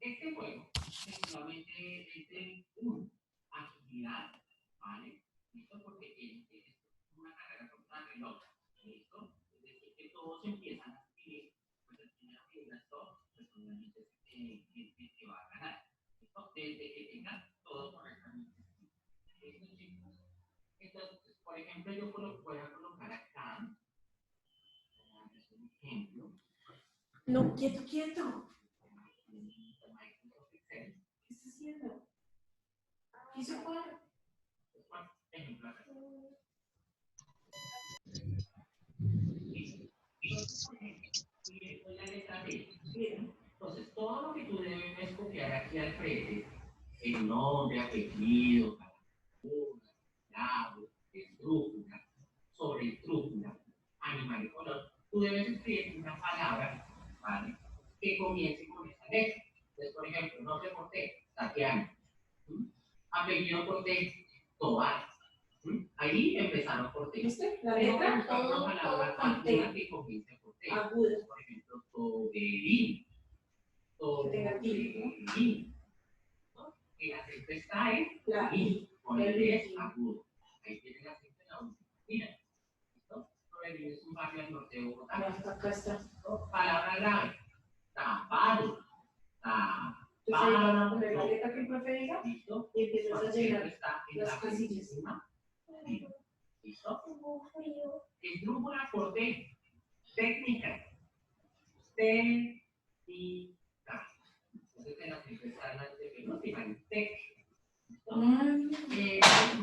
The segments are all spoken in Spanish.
Este juego efectivamente es de una agilidad, ¿vale? ¿Listo? Porque es una carrera contra reloj, ¿listo? Es decir, que todos empiezan a escribir, pues el primero que diga stop, pues obviamente es el que va a ganar, ¿listo? Desde que tengan todo correctamente. ¿Listo, chicos? Entonces, por ejemplo, yo voy a colocar acá, un ejemplo. No, quieto, quieto. ¿Qué está haciendo? ¿Hizo cuál? Ejemplo acá. Y esto es la letra B. Entonces, todo lo que tú debes copiar aquí al frente, el nombre, apellido, lado, estrújula, sobre estrújula, animal y color, tú debes escribir una palabra, ¿vale? Que comience con esa letra. Entonces, por ejemplo, nombre por T, Tatiana. Apellido por T, Tobar. Ahí empezaron por T. ¿Viste? La letra, todo con T. Que comience por T. Agudo. Por ejemplo, Toberín. Toberín. El acento está en la I. Con el I agudo. Ahí tiene el acento en la U. Mira. ¿Listo? Toberín es un barrio al norte de Bogotá. Acá está. Palabra grave. Tapado. Entonces ahí van a poner la letra que el profe diga ¿Listo? y empiezas a llenar las casillas. ¿Listo? Esdrújula por T. Técnica. Técnica. Entonces en la técnica está la penúltima, tec. Es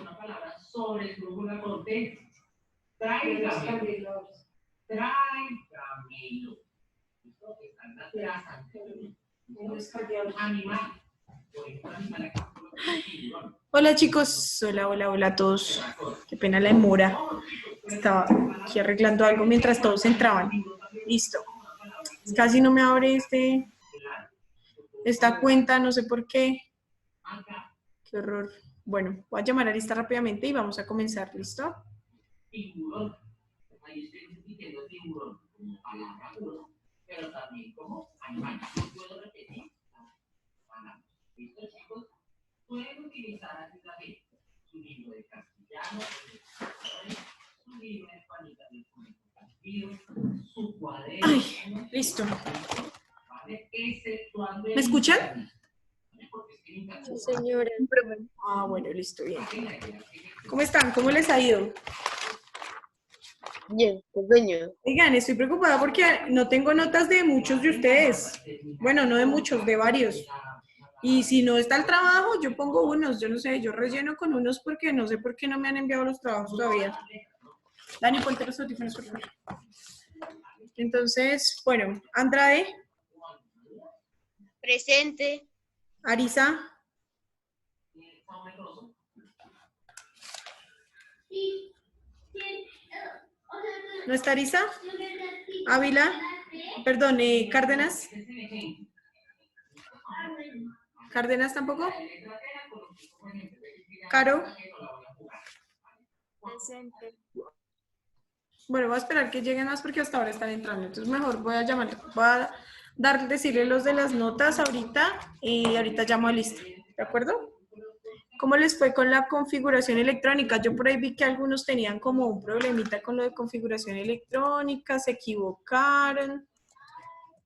una palabra sobre esdrújula por T. Tráigamelo. Tráigamelo. ¿Listo? Están atrás anteriormente. Animal. Por ejemplo, animal acá. Hola chicos, hola a todos. Qué pena la demora. Estaba aquí arreglando algo mientras todos entraban. Listo. Casi no me abre esta cuenta, no sé por qué. Qué horror. Bueno, voy a llamar a Arista rápidamente y vamos a comenzar. ¿Listo? Tiburón. Ahí estoy diciendo tiburón como palabra pura, pero también como animal. ¿Puedo repetir? ¿Listo, chicos? Pueden utilizar así también su libro de castellano, su libro de español, su cuaderno. Ay, listo. ¿Vale? Exceptuando ¿Me escuchan? Sí, señora. Ah, bueno, listo, bien. ¿Cómo están? ¿Cómo les ha ido? Bien, pequeño. Oigan, estoy preocupada porque no tengo notas de muchos de ustedes. Bueno, no de muchos, de varios. Y si no está el trabajo, yo pongo unos, yo no sé, yo relleno con unos porque no sé por qué no me han enviado los trabajos todavía. Dani, ponte los audífonos, por favor. Entonces, bueno, Andrade. Presente. Arisa. ¿No está Arisa? Ávila. Perdón, Cárdenas. ¿Cárdenas tampoco? Caro. Presente. Bueno, voy a esperar que lleguen más porque hasta ahora están entrando. Entonces mejor voy a llamar, voy a decirle los de las notas ahorita y ahorita llamo a lista. ¿De acuerdo? ¿Cómo les fue con la configuración electrónica? Yo por ahí vi que algunos tenían como un problemita con lo de configuración electrónica, se equivocaron.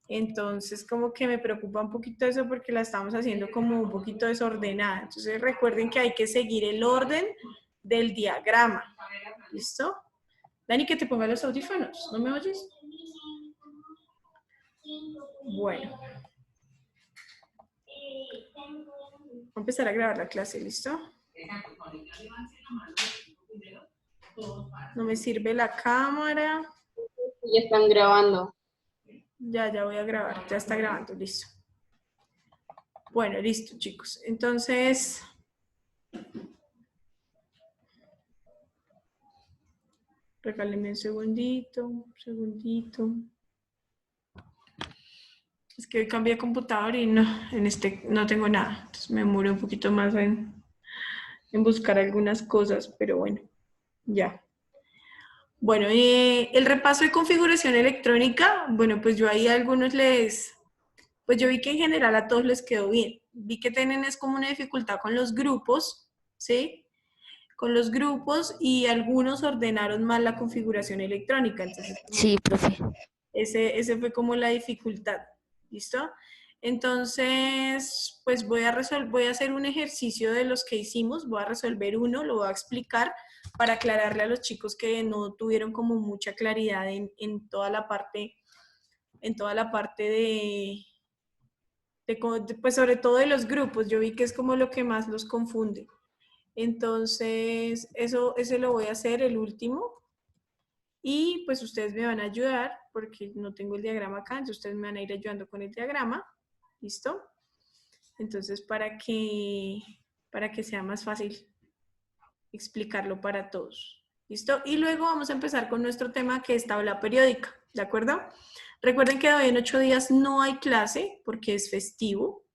Entonces como que me preocupa un poquito eso porque la estamos haciendo como un poquito desordenada. Entonces recuerden que hay que seguir el orden del diagrama. ¿Listo? Dani, que te ponga los audífonos. ¿No me oyes? Bueno. Voy a empezar a grabar la clase, ¿listo? No me sirve la cámara. Ya están grabando. Ya voy a grabar. Ya está grabando, listo. Bueno, listo, chicos. Entonces... Regálenme un segundito. Es que hoy cambié de computador y no, en este no tengo nada. Entonces me demoré un poquito más en buscar algunas cosas, pero bueno, ya. Bueno, el repaso de configuración electrónica, bueno, pues yo ahí a algunos les pues yo vi que en general a todos les quedó bien. Vi que tienen es como una dificultad con los grupos, ¿sí? Con los grupos y algunos ordenaron mal la configuración electrónica. Entonces, Sí, profe. ese fue como la dificultad. ¿Listo? Entonces, pues voy a hacer un ejercicio de los que hicimos, voy a resolver uno, lo voy a explicar para aclararle a los chicos que no tuvieron como mucha claridad en toda la parte pues sobre todo de los grupos. Yo vi que es como lo que más los confunde. Entonces, ese lo voy a hacer, el último. Y pues ustedes me van a ayudar, porque no tengo el diagrama acá, entonces ustedes me van a ir ayudando con el diagrama. ¿Listo? Entonces, para que sea más fácil explicarlo para todos. ¿Listo? Y luego vamos a empezar con nuestro tema, que es tabla periódica. ¿De acuerdo? Recuerden que hoy en 8 días no hay clase porque es festivo.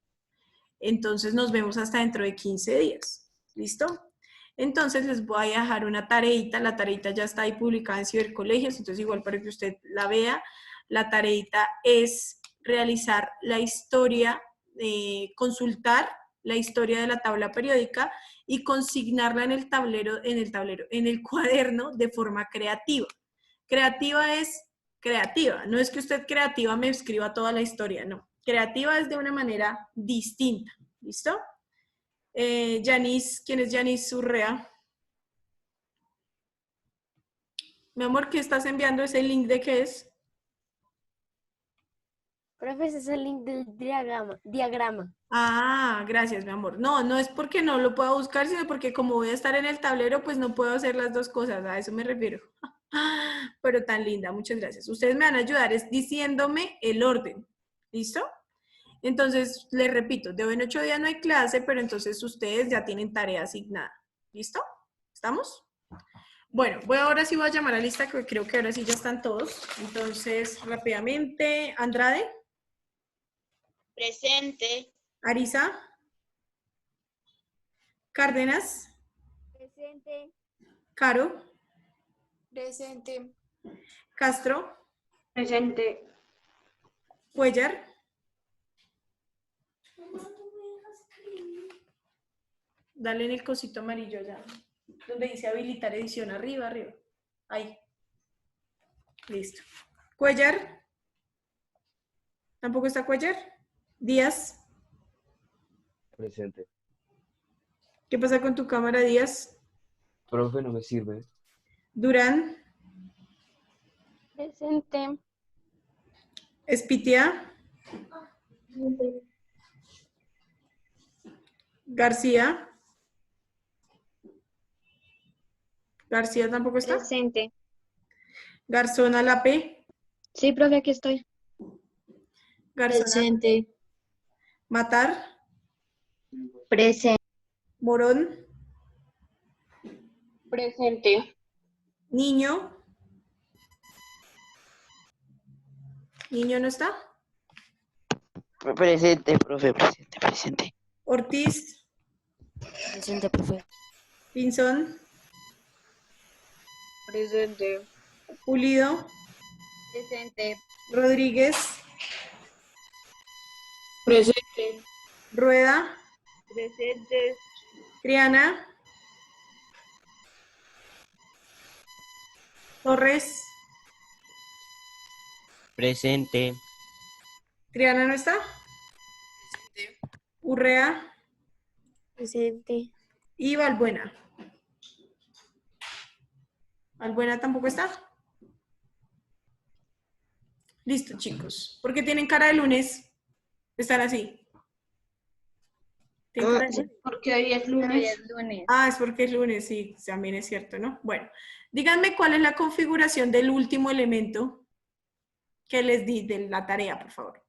Entonces nos vemos hasta dentro de 15 días. ¿Listo? Entonces les voy a dejar una tareita. La tareita ya está ahí publicada en Cibercolegios, entonces igual para que usted la vea. La tareita es realizar la historia, consultar la historia de la tabla periódica y consignarla en el cuaderno de forma creativa. Creativa es creativa, no es que usted creativa me escriba toda la historia, no. Creativa es de una manera distinta, ¿listo? Yanis, ¿quién es Yanis Urrea? Mi amor, ¿qué estás enviando? ¿Ese link de qué es? Profe, ese es el link del diagrama. Ah, gracias, mi amor. No, no es porque no lo pueda buscar, sino porque como voy a estar en el tablero, pues no puedo hacer las dos cosas, a eso me refiero. Pero tan linda, muchas gracias. Ustedes me van a ayudar es diciéndome el orden, ¿listo? Entonces, les repito, de hoy en 8 días no hay clase, pero entonces ustedes ya tienen tarea asignada, ¿listo? ¿Estamos? Bueno, ahora sí voy a llamar a la lista, que creo que ahora sí ya están todos. Entonces, rápidamente, Andrade. Presente. Arisa. Cárdenas. Presente. Caro. Presente. Castro. Presente. Cuellar. Dale en el cosito amarillo allá, donde dice habilitar edición, arriba, arriba. Ahí. Listo. Cuellar. ¿Tampoco está Cuellar? Díaz. Presente. ¿Qué pasa con tu cámara, Díaz? Profe, no me sirve. Durán. Presente. Espitia. García. García tampoco está. Presente. Garzón Lape. Sí, profe, aquí estoy. Garzón. Presente. Matar. Presente. Morón. Presente. Niño. ¿Niño no está? Presente, profe, presente. Ortiz. Presente, profe. Pinzón. Presente. Pulido. Presente. Rodríguez. Presente. Rueda. Presente. Triana. Torres. Presente. Triana no está. Urrea. Presente. Y Valbuena. ¿Valbuena tampoco está? Listo, chicos. ¿Por qué tienen cara de lunes? Están así. ¿Tienen cara de lunes? Porque hoy es lunes. Ah, es porque es lunes, sí, también es cierto, ¿no? Bueno, díganme cuál es la configuración del último elemento que les di de la tarea, por favor.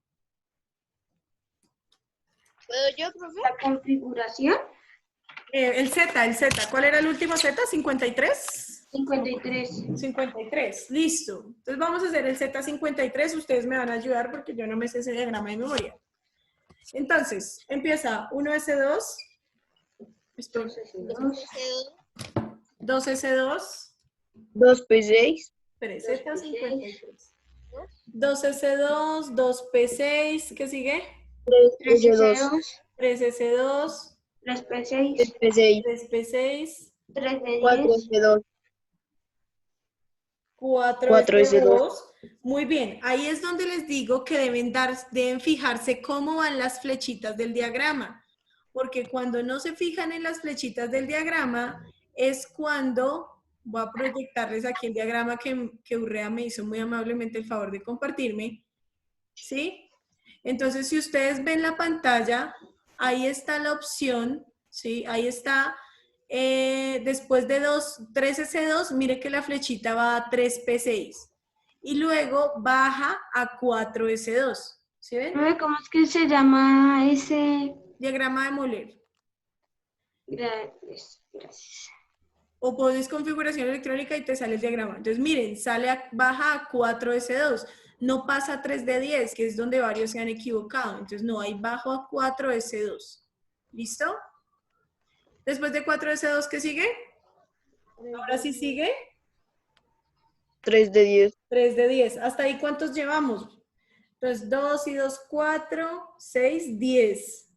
¿Puedo yo, profe? La configuración El Z, ¿cuál era el último Z? ¿53? 53. 53, listo. Entonces vamos a hacer el Z53, ustedes me van a ayudar porque yo no me sé ese diagrama de memoria. Entonces, empieza 1S2, 2S2, 2P6. espere, Z53. 2S2, 2P6, ¿qué sigue? 3S2, 3S2, 3P6, 3P6, 3D10, 4S2. Muy bien, ahí es donde les digo que deben fijarse cómo van las flechitas del diagrama, porque cuando no se fijan en las flechitas del diagrama es cuando, voy a proyectarles aquí el diagrama que Urrea me hizo muy amablemente el favor de compartirme, ¿sí? Entonces, si ustedes ven la pantalla, ahí está la opción, ¿sí? Ahí está, después de 3S2, mire que la flechita va a 3P6 y luego baja a 4S2, ¿sí ven? ¿Cómo es que se llama ese? Diagrama de Moller. Gracias. O pones configuración electrónica y te sale el diagrama. Entonces, miren, baja a 4S2. No pasa a 3D10, que es donde varios se han equivocado. Entonces, no, ahí bajo a 4S2. ¿Listo? Después de 4S2, ¿qué sigue? Ahora sí sigue. 3D10. 3D10. ¿Hasta ahí cuántos llevamos? Entonces, 2 y 2, 4, 6, 10.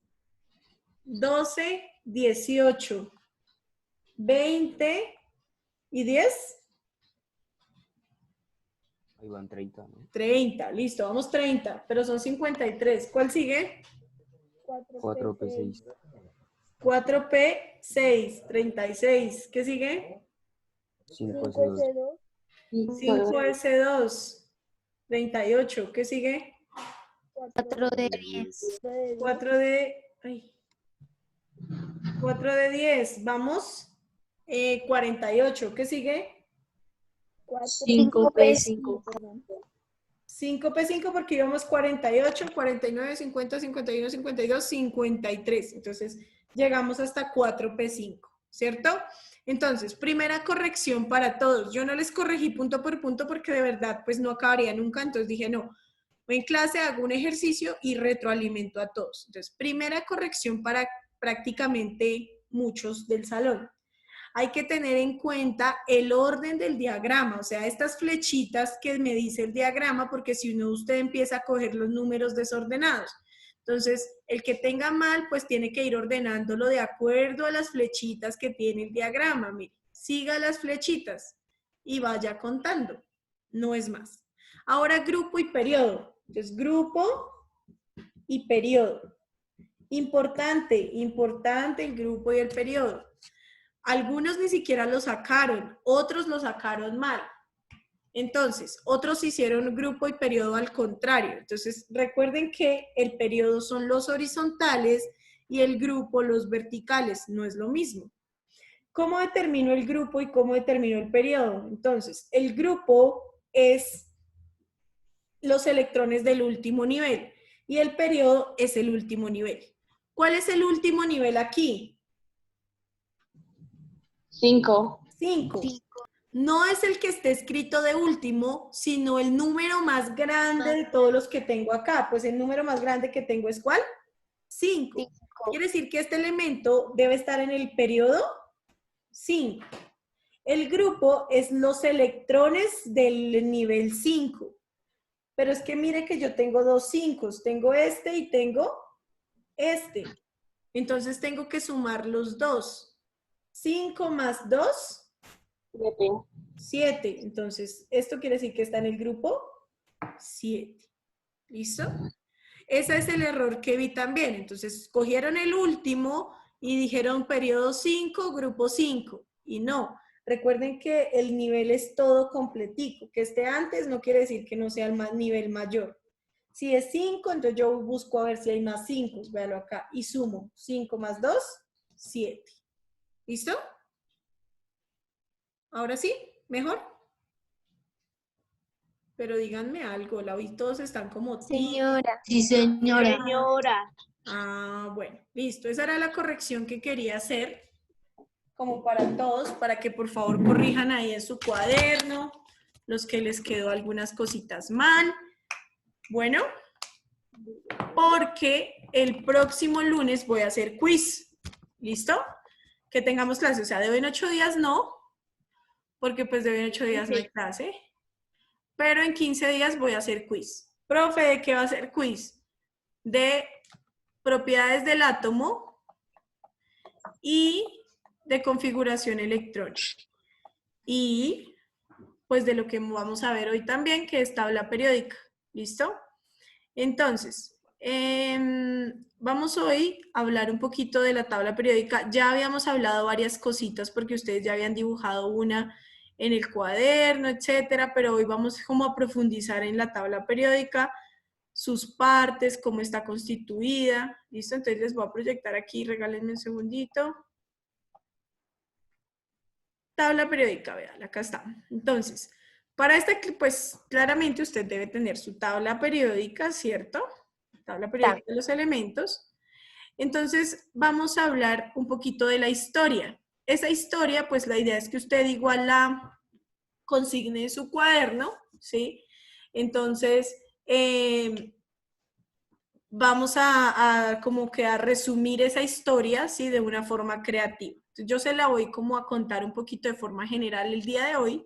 12, 18. 20 y 10. Ahí van 30, ¿no? 30, listo, vamos 30, pero son 53. ¿Cuál sigue? 4P6. 4P6, 36. ¿Qué sigue? 5S2. 5S2, 38. ¿Qué sigue? 4D10. 4D10. Vamos. 48. ¿Qué sigue? 5P5. 5P5 porque íbamos 48, 49, 50, 51, 52, 53. Entonces, llegamos hasta 4P5, ¿cierto? Entonces, primera corrección para todos. Yo no les corregí punto por punto porque de verdad, pues no acabaría nunca. Entonces dije, no, en clase hago un ejercicio y retroalimento a todos. Entonces, primera corrección para prácticamente muchos del salón. Hay que tener en cuenta el orden del diagrama, o sea, estas flechitas que me dice el diagrama, porque si no, usted empieza a coger los números desordenados. Entonces, el que tenga mal, pues tiene que ir ordenándolo de acuerdo a las flechitas que tiene el diagrama. Mire, siga las flechitas y vaya contando, no es más. Ahora, grupo y periodo. Entonces, grupo y periodo. Importante el grupo y el periodo. Algunos ni siquiera lo sacaron, otros lo sacaron mal. Entonces, otros hicieron grupo y periodo al contrario. Entonces, recuerden que el periodo son los horizontales y el grupo los verticales, no es lo mismo. ¿Cómo determino el grupo y cómo determino el periodo? Entonces, el grupo es los electrones del último nivel y el periodo es el último nivel. ¿Cuál es el último nivel aquí? 5. 5. No es el que esté escrito de último, sino el número más grande de todos los que tengo acá. Pues el número más grande que tengo es ¿cuál? 5. Quiere decir que este elemento debe estar en el periodo 5. El grupo es los electrones del nivel 5. Pero es que mire que yo tengo dos 5. Tengo este y tengo este. Entonces tengo que sumar los dos. 5 más 2, 7. Entonces, esto quiere decir que está en el grupo 7. ¿Listo? Ese es el error que vi también. Entonces, cogieron el último y dijeron periodo 5, grupo 5. Y no. Recuerden que el nivel es todo completico. Que esté antes no quiere decir que no sea el nivel mayor. Si es 5, entonces yo busco a ver si hay más 5. Véalo acá. Y sumo. 5 más 2, 7. ¿Listo? ¿Ahora sí? ¿Mejor? Pero díganme algo, la oí, todos están como... Señora. Sí, señora. Ah, bueno, listo. Esa era la corrección que quería hacer, como para todos, para que por favor corrijan ahí en su cuaderno, los que les quedó algunas cositas mal. Bueno, porque el próximo lunes voy a hacer quiz. ¿Listo? Que tengamos clase, o sea, de hoy en 8 días no, porque pues de hoy en 8 días no hay clase. pero en 15 días voy a hacer quiz. Profe, ¿de qué va a ser quiz? De propiedades del átomo y de configuración electrónica. Y pues de lo que vamos a ver hoy también, que es tabla periódica. ¿Listo? Entonces, vamos hoy a hablar un poquito de la tabla periódica. Ya habíamos hablado varias cositas porque ustedes ya habían dibujado una en el cuaderno, etcétera, pero hoy vamos como a profundizar en la tabla periódica, sus partes, cómo está constituida. ¿Listo? Entonces les voy a proyectar aquí, regálenme un segundito. Tabla periódica, vean, acá está. Entonces, para esta, pues claramente usted debe tener su tabla periódica, ¿cierto? Tabla periódica de los elementos. Entonces, vamos a hablar un poquito de la historia. Esa historia, pues la idea es que usted igual la consigne en su cuaderno, ¿sí? Entonces, vamos a como que a resumir esa historia, ¿sí? De una forma creativa. Entonces, yo se la voy como a contar un poquito de forma general el día de hoy,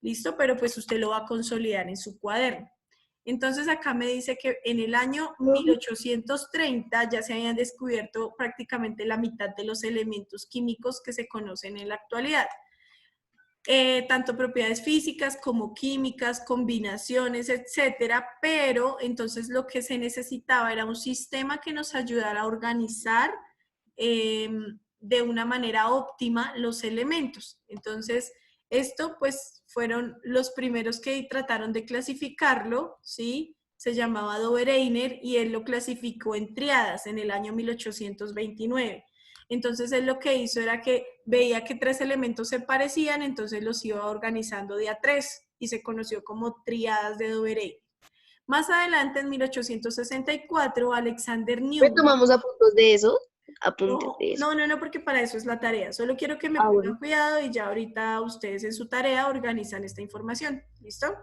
¿listo? Pero pues usted lo va a consolidar en su cuaderno. Entonces acá me dice que en el año 1830 ya se habían descubierto prácticamente la mitad de los elementos químicos que se conocen en la actualidad. Tanto propiedades físicas como químicas, combinaciones, etcétera, pero entonces lo que se necesitaba era un sistema que nos ayudara a organizar de una manera óptima los elementos. Entonces, esto pues fueron los primeros que trataron de clasificarlo, ¿sí? Se llamaba Dobereiner y él lo clasificó en triadas en el año 1829. Entonces él lo que hizo era que veía que 3 elementos se parecían, entonces los iba organizando de a 3 y se conoció como triadas de Dobereiner. Más adelante, en 1864, Alexander ¿Me Newman. tomamos apuntes de eso? Apuntes de eso. No, porque para eso es la tarea. Solo quiero que me Ah, pongan bueno. cuidado y ya ahorita ustedes en su tarea organizan esta información. ¿Listo?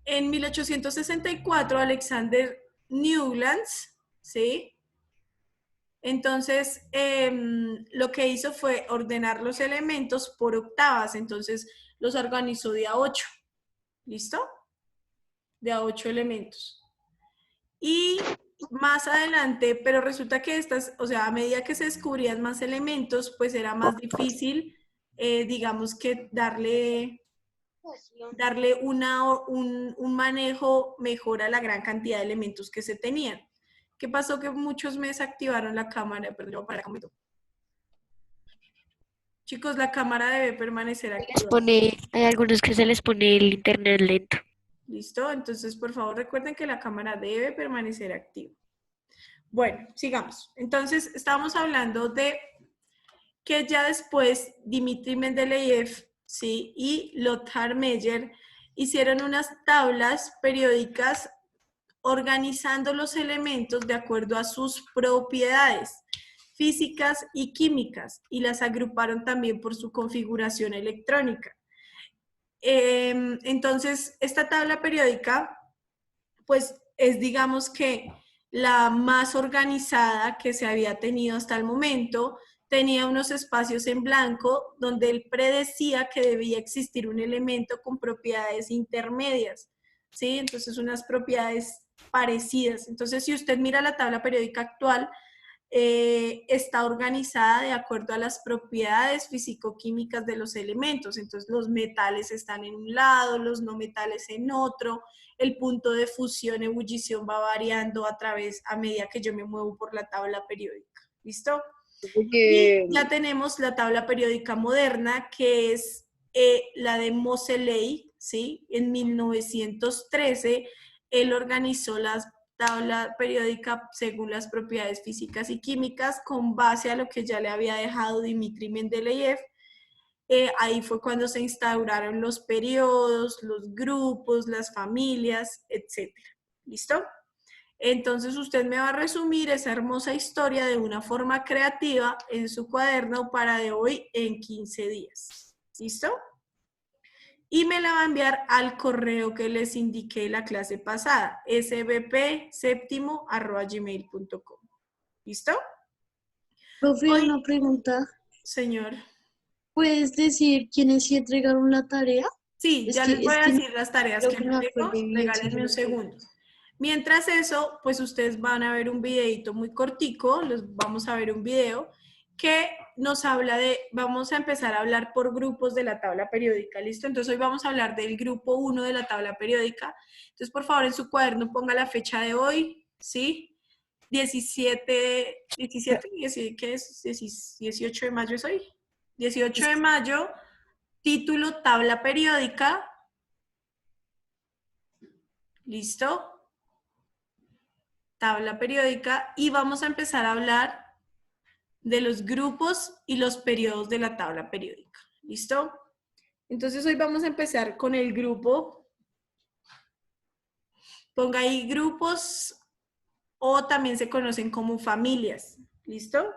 En 1864, Alexander Newlands, ¿sí? Entonces, lo que hizo fue ordenar los elementos por octavas. Entonces, los organizó de a 8. ¿Listo? De a 8 elementos. Y más adelante, pero resulta que estas, o sea, a medida que se descubrían más elementos, pues era más difícil, digamos que darle un manejo mejor a la gran cantidad de elementos que se tenían. ¿Qué pasó? Que muchos me desactivaron la cámara, perdón, para comentar. Chicos, la cámara debe permanecer activa. Hay algunos que se les pone el internet lento. ¿Listo? Entonces, por favor, recuerden que la cámara debe permanecer activa. Bueno, sigamos. Entonces, estábamos hablando de que ya después Dmitri Mendeleev, ¿sí? Y Lothar Meyer hicieron unas tablas periódicas organizando los elementos de acuerdo a sus propiedades físicas y químicas y las agruparon también por su configuración electrónica. Entonces, esta tabla periódica, pues es digamos que la más organizada que se había tenido hasta el momento. Tenía unos espacios en blanco donde él predecía que debía existir un elemento con propiedades intermedias, ¿sí? Entonces, unas propiedades parecidas. Entonces, si usted mira la tabla periódica actual, está organizada de acuerdo a las propiedades físico-químicas de los elementos. Entonces, los metales están en un lado, los no metales en otro. El punto de fusión, ebullición va variando a medida que yo me muevo por la tabla periódica. ¿Listo? Y ya tenemos la tabla periódica moderna, que es la de Moseley, ¿sí? En 1913, él organizó la tabla periódica según las propiedades físicas y químicas con base a lo que ya le había dejado Dmitri Mendeleev. Ahí fue cuando se instauraron los periodos, los grupos, las familias, etc. ¿Listo? Entonces usted me va a resumir esa hermosa historia de una forma creativa en su cuaderno para de hoy en 15 días. ¿Listo? Y me la va a enviar al correo que les indiqué la clase pasada, sbp7@gmail.com. ¿Listo? Profe, Hoy, una pregunta. señor. ¿Puedes decir quiénes sí entregaron la tarea? Sí, Es ya que- les voy es a que decir las tareas creo que que les no dejo, acuerdo bien, regálenme un sí. segundo. Mientras eso, pues ustedes van a ver un videito muy cortico, los vamos a ver un video que nos habla de, vamos a empezar a hablar por grupos de la tabla periódica, ¿listo? Entonces hoy vamos a hablar del grupo 1 de la tabla periódica. Entonces, por favor, en su cuaderno ponga la fecha de hoy, ¿sí? 17, ¿qué es? 18 de mayo es hoy. 18 de mayo, título tabla periódica, ¿listo? Tabla periódica y vamos a empezar a hablar de los grupos y los periodos de la tabla periódica. ¿Listo? Entonces hoy vamos a empezar con el grupo. Ponga ahí grupos o también se conocen como familias. ¿Listo?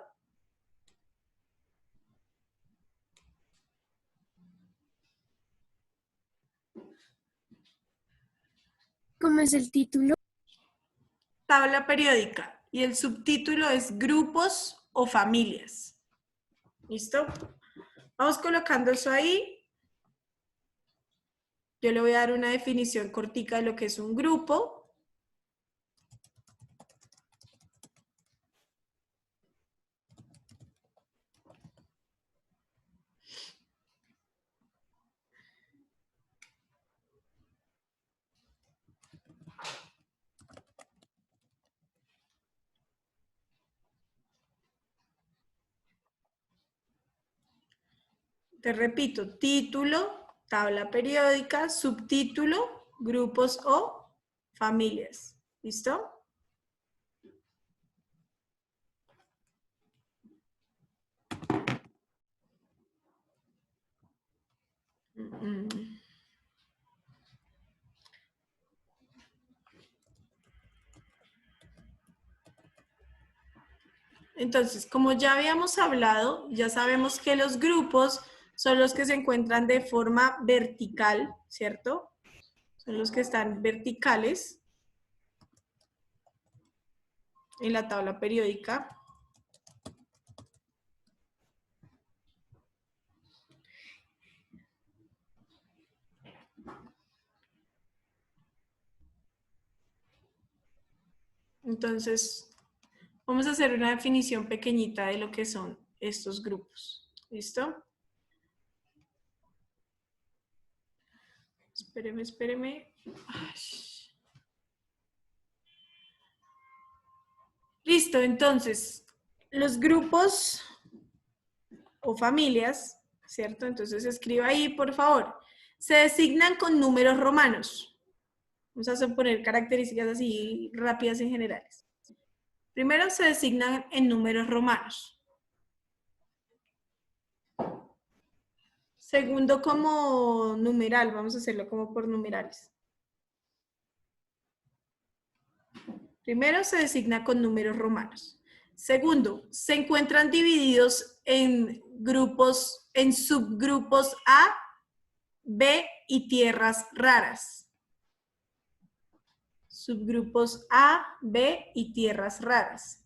¿Cómo es el título? Tabla periódica. Y el subtítulo es grupos o familias. ¿Listo? Vamos colocando eso ahí. Yo le voy a dar una definición cortica de lo que es un grupo. Te repito, título, tabla periódica, subtítulo, grupos o familias. ¿Listo? Entonces, como ya habíamos hablado, ya sabemos que los grupos son los que se encuentran de forma vertical, ¿cierto? Son los que están verticales en la tabla periódica. Entonces, vamos a hacer una definición pequeñita de lo que son estos grupos. ¿Listo? Espéreme, espéreme. Ay. Listo, entonces, los grupos o familias, ¿cierto? Entonces escriba ahí, por favor. Se designan con números romanos. Vamos a poner características así rápidas en generales. Primero se designan en números romanos. Segundo, como numeral, vamos a hacerlo como por numerales. Primero se designa con números romanos. Segundo, se encuentran divididos en grupos, en subgrupos A, B y tierras raras. Subgrupos A, B y tierras raras.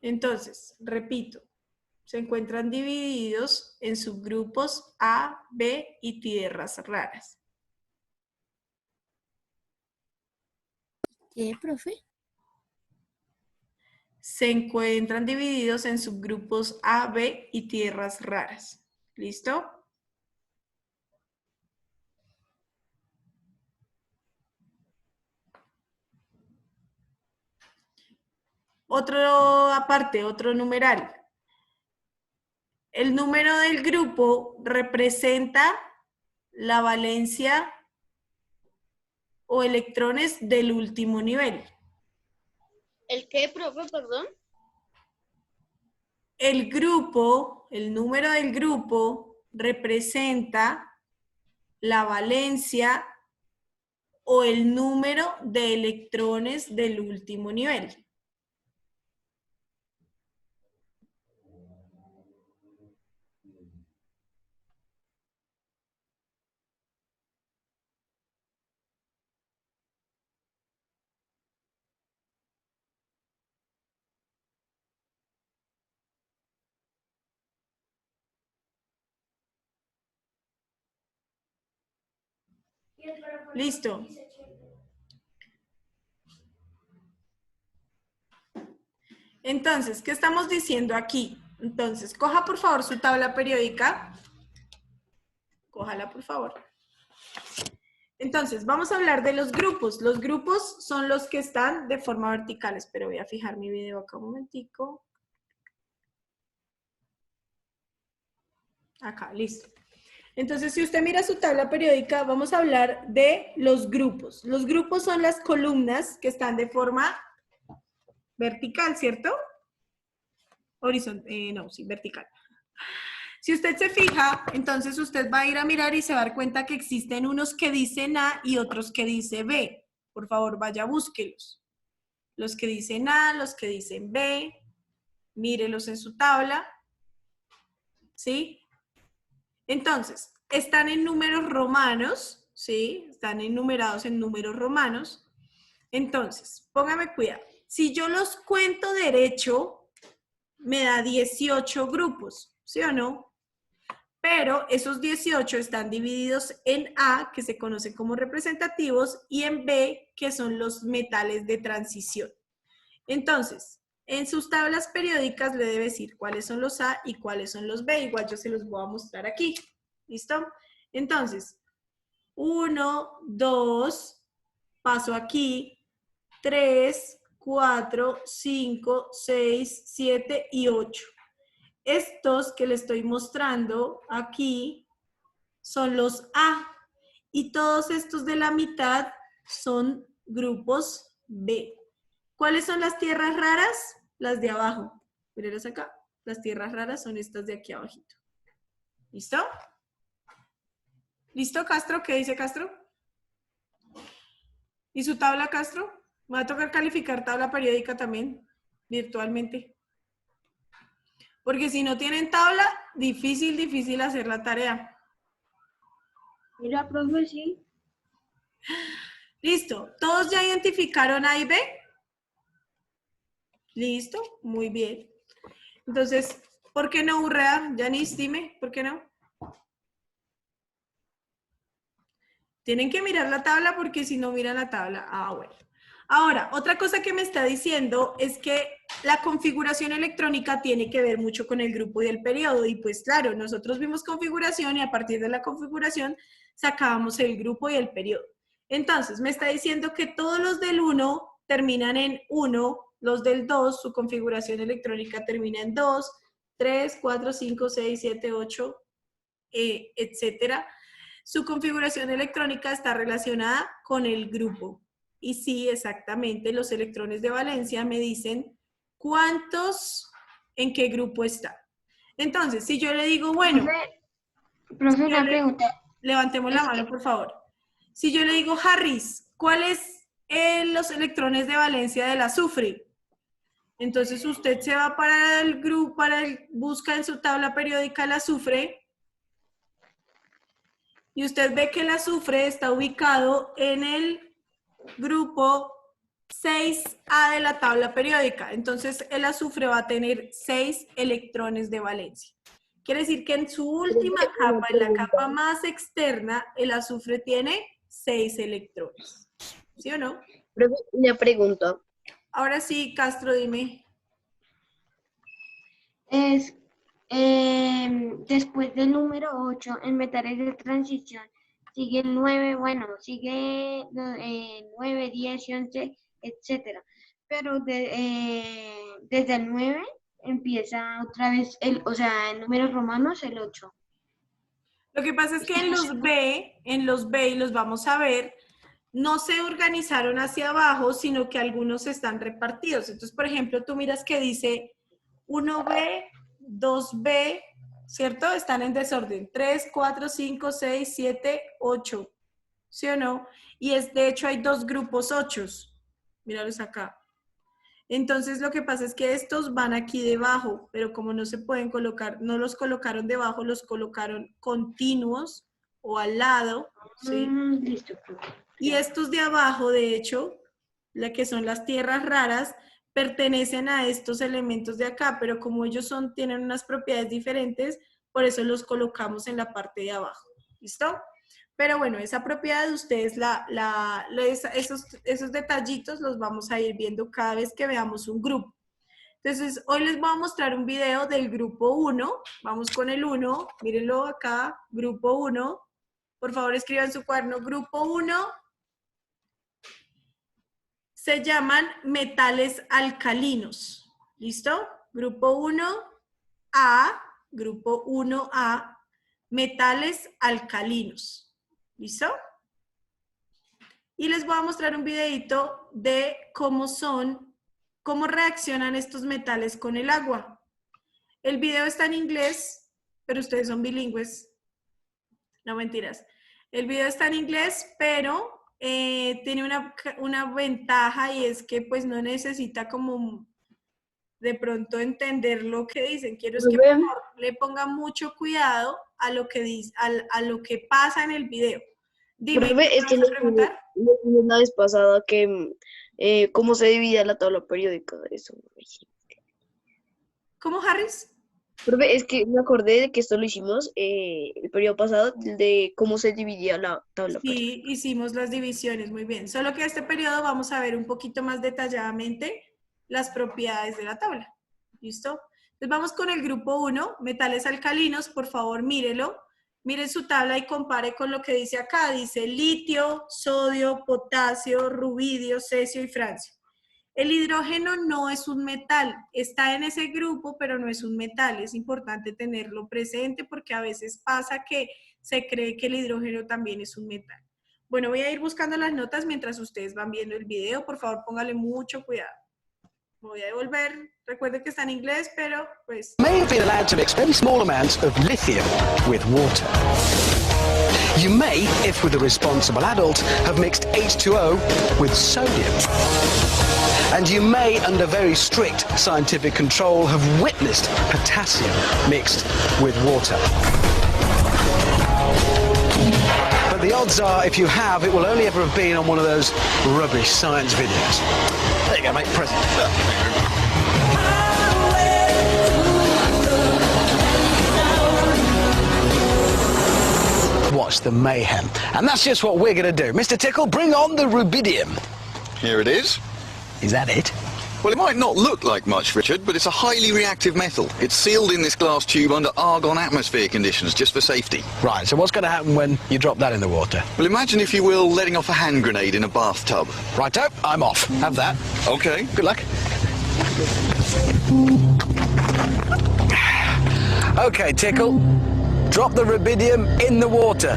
Entonces, repito, se encuentran divididos en subgrupos A, B y tierras raras. ¿Qué, profe? Se encuentran divididos en subgrupos A, B y tierras raras. ¿Listo? Otro aparte, otro numeral. El número del grupo representa la valencia o electrones del último nivel. ¿El qué, profe? Perdón. El grupo, el número del grupo representa la valencia o el número de electrones del último nivel. Listo. Entonces, ¿qué estamos diciendo aquí? Entonces, coja por favor su tabla periódica. Cójala por favor. Entonces, vamos a hablar de los grupos. Los grupos son los que están de forma vertical. Pero voy a fijar mi video acá un momentico. Acá, listo. Entonces, si usted mira su tabla periódica, vamos a hablar de los grupos. Los grupos son las columnas que están de forma vertical, ¿cierto? Horizontal, no, sí, vertical. Si usted se fija, entonces usted va a ir a mirar y se va a dar cuenta que existen unos que dicen A y otros que dicen B. Por favor, vaya, búsquelos. Los que dicen A, los que dicen B, mírelos en su tabla. ¿Sí? Entonces, están en números romanos, ¿sí? Están enumerados en números romanos. Entonces, póngame cuidado. Si yo los cuento derecho, me da 18 grupos, ¿sí o no? Pero esos 18 están divididos en A, que se conocen como representativos, y en B, que son los metales de transición. Entonces, en sus tablas periódicas le debe decir cuáles son los A y cuáles son los B. Igual yo se los voy a mostrar aquí. ¿Listo? Entonces, 1, 2, paso aquí, 3, 4, 5, 6, 7 y 8. Estos que le estoy mostrando aquí son los A y todos estos de la mitad son grupos B. ¿Cuáles son las tierras raras? Las de abajo. Mírenlas acá. Las tierras raras son estas de aquí abajito. ¿Listo? ¿Listo, Castro? ¿Qué dice Castro? ¿Y su tabla, Castro? Me va a tocar calificar tabla periódica también, virtualmente. Porque si no tienen tabla, difícil hacer la tarea. Mira, profe, sí. Listo. ¿Todos ya identificaron A y B? Listo, muy bien. Entonces, ¿por qué no, Urrea? Yanis, dime, ¿por qué no? Tienen que mirar la tabla porque si no miran la tabla, bueno. Ahora, otra cosa que me está diciendo es que la configuración electrónica tiene que ver mucho con el grupo y el periodo. Y pues claro, nosotros vimos configuración y a partir de la configuración sacábamos el grupo y el periodo. Entonces, me está diciendo que todos los del 1 terminan en 1, los del 2, su configuración electrónica termina en 2, 3, 4, 5, 6, 7, 8, etcétera. Su configuración electrónica está relacionada con el grupo. Y sí, exactamente, los electrones de valencia me dicen cuántos, en qué grupo está. Entonces, si yo le digo, bueno... Profe, una pregunta. Levantemos la mano, por favor. Si yo le digo, Harris, ¿cuáles los electrones de valencia del azufre? Entonces usted se va para el grupo, busca en su tabla periódica el azufre y usted ve que el azufre está ubicado en el grupo 6A de la tabla periódica. Entonces el azufre va a tener 6 electrones de valencia. Quiere decir que en su última capa, en la capa más externa, el azufre tiene 6 electrones. ¿Sí o no? Profe, una pregunta. Ahora sí, Castro, dime. Es después del número 8 en metales de transición, sigue el 9, bueno, sigue 9, 10, 11, etcétera. Pero desde el 9 empieza otra vez, en números romanos, el 8. Lo que pasa es que en los B, y los vamos a ver, no se organizaron hacia abajo, sino que algunos están repartidos. Entonces, por ejemplo, tú miras que dice 1B, 2B, ¿cierto? Están en desorden. 3, 4, 5, 6, 7, 8. ¿Sí o no? Y de hecho hay 2 grupos 8. Míralos acá. Entonces lo que pasa es que estos van aquí debajo, pero como no se pueden colocar, no los colocaron debajo, los colocaron continuos o al lado, ¿sí? Listo. Y estos de abajo, de hecho, la que son las tierras raras, pertenecen a estos elementos de acá, pero como ellos tienen unas propiedades diferentes, por eso los colocamos en la parte de abajo. ¿Listo? Pero bueno, esa propiedad de ustedes, esos detallitos los vamos a ir viendo cada vez que veamos un grupo. Entonces, hoy les voy a mostrar un video del grupo 1. Vamos con el 1. Mírenlo acá, grupo 1. Por favor, escriban su cuaderno. Grupo 1 se llaman metales alcalinos. ¿Listo? Grupo 1A, grupo 1A, metales alcalinos. ¿Listo? Y les voy a mostrar un videito de cómo reaccionan estos metales con el agua. El video está en inglés, pero ustedes son bilingües. No, mentiras. El video está en inglés, pero tiene una ventaja y es que pues no necesita como de pronto entender lo que dicen. Quiero es que por favor, le pongan mucho cuidado a lo que dice, a lo que pasa en el video. Dime, Profe, es que ¿me vas a preguntar? la vez pasada que cómo se dividía la tabla periódica. Eso. ¿Cómo, Harris? Profe, es que me acordé de que esto lo hicimos el periodo pasado, de cómo se dividía la tabla periódica. Sí, hicimos las divisiones, muy bien. Solo que este periodo vamos a ver un poquito más detalladamente las propiedades de la tabla. ¿Listo? Entonces vamos con el grupo 1, metales alcalinos. Por favor, mírelo. Mire su tabla y compare con lo que dice acá. Dice litio, sodio, potasio, rubidio, cesio y francio. El hidrógeno no es un metal. Está en ese grupo, pero no es un metal. Es importante tenerlo presente porque a veces pasa que se cree que el hidrógeno también es un metal. Bueno, voy a ir buscando las notas mientras ustedes van viendo el video. Por favor, póngale mucho cuidado. Me voy a devolver. Recuerden que está en inglés, pero pues... May have been allowed to mix very small amounts of lithium with water. You may, if with a responsible adult, have mixed H2O with sodium. And you may, under very strict scientific control, have witnessed potassium mixed with water. But the odds are, if you have, it will only ever have been on one of those rubbish science videos. There you go, mate, present. Watch the mayhem. And that's just what we're going to do. Mr. Tickle, bring on the rubidium. Here it is. Is that it? Well, it might not look like much, Richard, but it's a highly reactive metal. It's sealed in this glass tube under argon atmosphere conditions, just for safety. Right, so what's going to happen when you drop that in the water? Well, imagine, if you will, letting off a hand grenade in a bathtub. Righto, I'm off. Have that. Okay. Good luck. Okay, Tickle. Drop the rubidium in the water.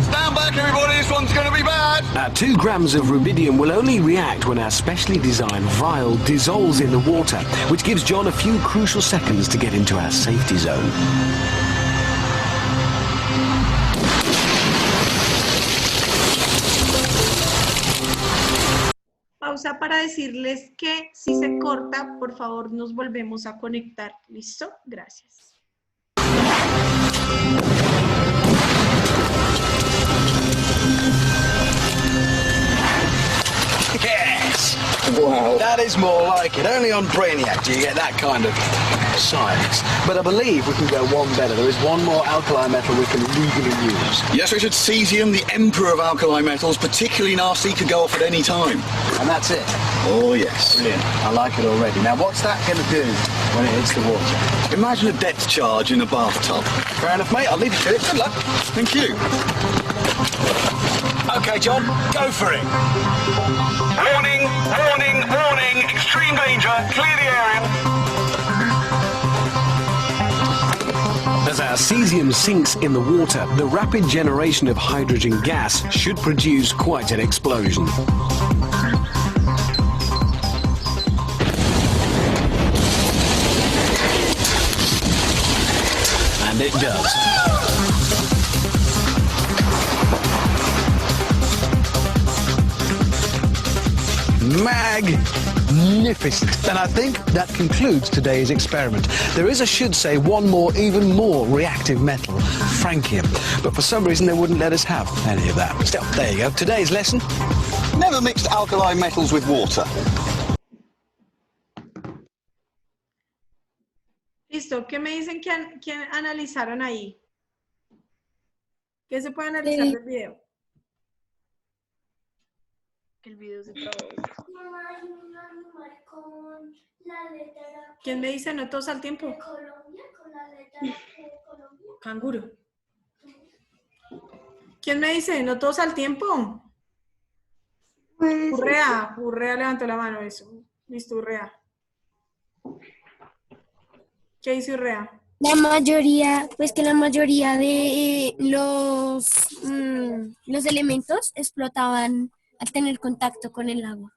Stand back, everybody. This one's going to be bad. 2 grams of rubidium will only react when our specially designed vial dissolves in the water, which gives John a few crucial seconds to get into our safety zone. Pausa para decirles que si se corta, por favor, nos volvemos a conectar. ¿Listo? Gracias. Yes! Wow. That is more like it. Only on Brainiac do you get that kind of science. But I believe we can go one better. There is one more alkali metal we can legally use. Yes, Richard, cesium, the emperor of alkali metals, particularly nasty, could go off at any time. And that's it. Oh, yes. Brilliant. I like it already. Now, what's that going to do when it hits the water? Imagine a depth charge in a bathtub. Fair enough, mate. I'll leave you to it. Good luck. Thank you. Okay, John, go for it. Warning, warning, warning, extreme danger, clear the area. As our cesium sinks in the water, the rapid generation of hydrogen gas should produce quite an explosion. And it does. Magnificent. And I think that concludes today's experiment. There is, I should say, one more, even more reactive metal, francium. But for some reason, they wouldn't let us have any of that. Still, there you go. Today's lesson. Never mixed alkali metals with water. Listo. ¿Qué me dicen que analizaron ahí? ¿Qué se puede analizar del video? Que el video se trabó. ¿Quién me dice no todos al tiempo? Canguro. ¿Quién me dice no todos al tiempo? Urrea, Urrea levantó la mano, eso. Listo, Urrea. ¿Qué dice Urrea? La mayoría, pues que la mayoría de los elementos explotaban al tener contacto con el agua.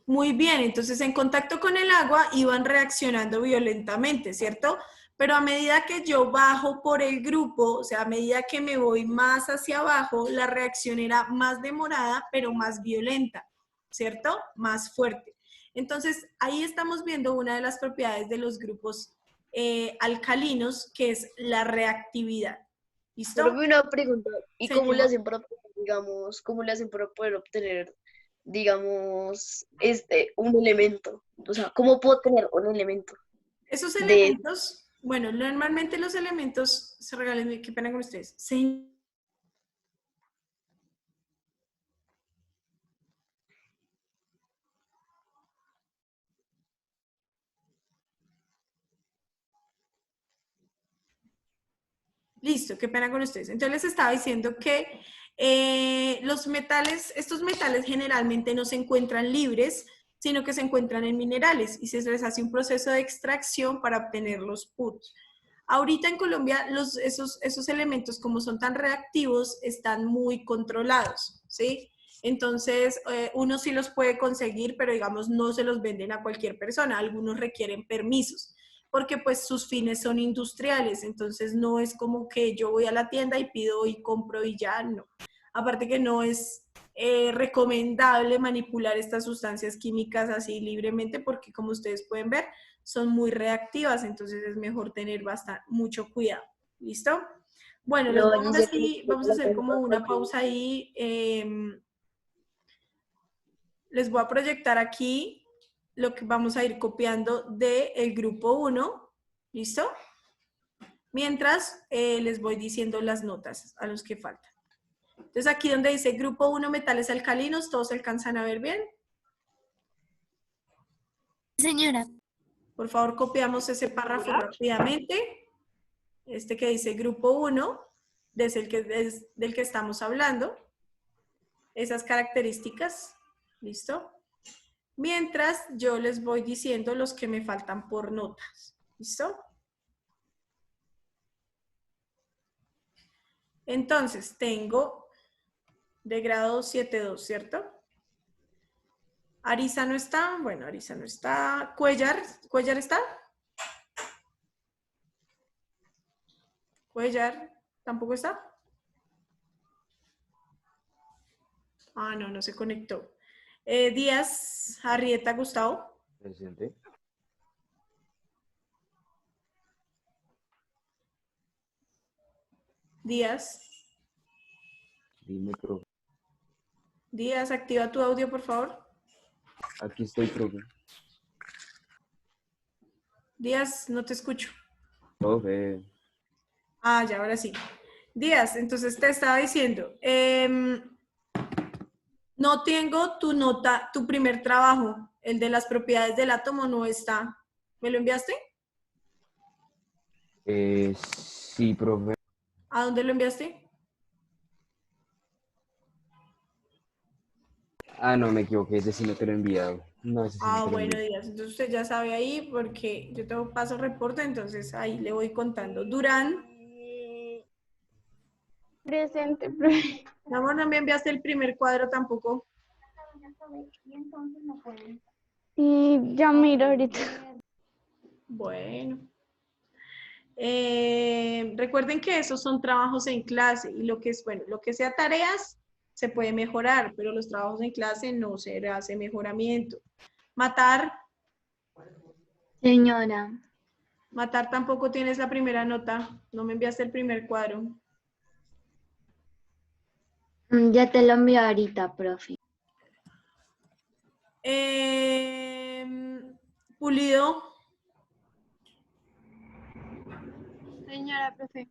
Muy bien, entonces en contacto con el agua iban reaccionando violentamente, ¿cierto? Pero a medida que yo bajo por el grupo, o sea, a medida que me voy más hacia abajo, la reacción era más demorada, pero más violenta, ¿cierto? Más fuerte. Entonces, ahí estamos viendo una de las propiedades de los grupos alcalinos, que es la reactividad. ¿Listo? Pero una pregunta, ¿y cómo le Señor. hacen para, digamos, cómo le hacen para poder obtener, digamos, un elemento? O sea, ¿cómo puedo tener un elemento? Esos de- elementos, bueno, normalmente los elementos se regalan, qué pena con ustedes. Listo, qué pena con ustedes. Entonces les estaba diciendo que los metales, estos metales generalmente no se encuentran libres, sino que se encuentran en minerales y se les hace un proceso de extracción para obtenerlos puros. Ahorita en Colombia esos elementos, como son tan reactivos, están muy controlados, ¿sí? Entonces, uno sí los puede conseguir, pero digamos no se los venden a cualquier persona. Algunos requieren permisos, porque pues sus fines son industriales. Entonces, no es como que yo voy a la tienda y pido y compro y ya, no. Aparte que no es recomendable manipular estas sustancias químicas así libremente, porque como ustedes pueden ver, son muy reactivas, entonces es mejor tener mucho cuidado. ¿Listo? Bueno, No, vamos a hacer como una pausa ahí. Les voy a proyectar aquí lo que vamos a ir copiando del grupo 1. ¿Listo? Mientras les voy diciendo las notas a los que faltan. Entonces aquí donde dice grupo 1 metales alcalinos, ¿todos alcanzan a ver bien? Señora. Por favor, copiamos ese párrafo rápidamente. Este que dice grupo 1, es del que estamos hablando. Esas características. ¿Listo? Mientras yo les voy diciendo los que me faltan por notas. ¿Listo? Entonces, tengo de grado 7.2, ¿cierto? Arisa no está. Bueno, Arisa no está. ¿Cuellar está? Cuellar, ¿tampoco está? Ah, no se conectó. Díaz, Arrieta, Gustavo. Presente. Díaz. Dime, profe. Díaz, activa tu audio, por favor. Aquí estoy, profe. Díaz, no te escucho. Profe. Ah, ya, ahora sí. Díaz, entonces te estaba diciendo, no tengo tu nota, tu primer trabajo, el de las propiedades del átomo no está. ¿Me lo enviaste? Sí, profe. ¿A dónde lo enviaste? Ah, no, me equivoqué. Ese sí no te lo he enviado. No, ese sí no te lo he Bueno, enviado. Díaz, entonces usted ya sabe ahí porque yo tengo paso reporte, entonces ahí le voy contando. Durán. Presente, profe. Mi amor, no me enviaste el primer cuadro tampoco. Y ya miro ahorita. Bueno. Recuerden que esos son trabajos en clase y lo que es, bueno, lo que sea tareas se puede mejorar, pero los trabajos en clase no se hace mejoramiento. Matar. Señora. Matar tampoco tienes la primera nota. No me enviaste el primer cuadro. Ya te lo envío ahorita, profe. Pulido. Señora, profe.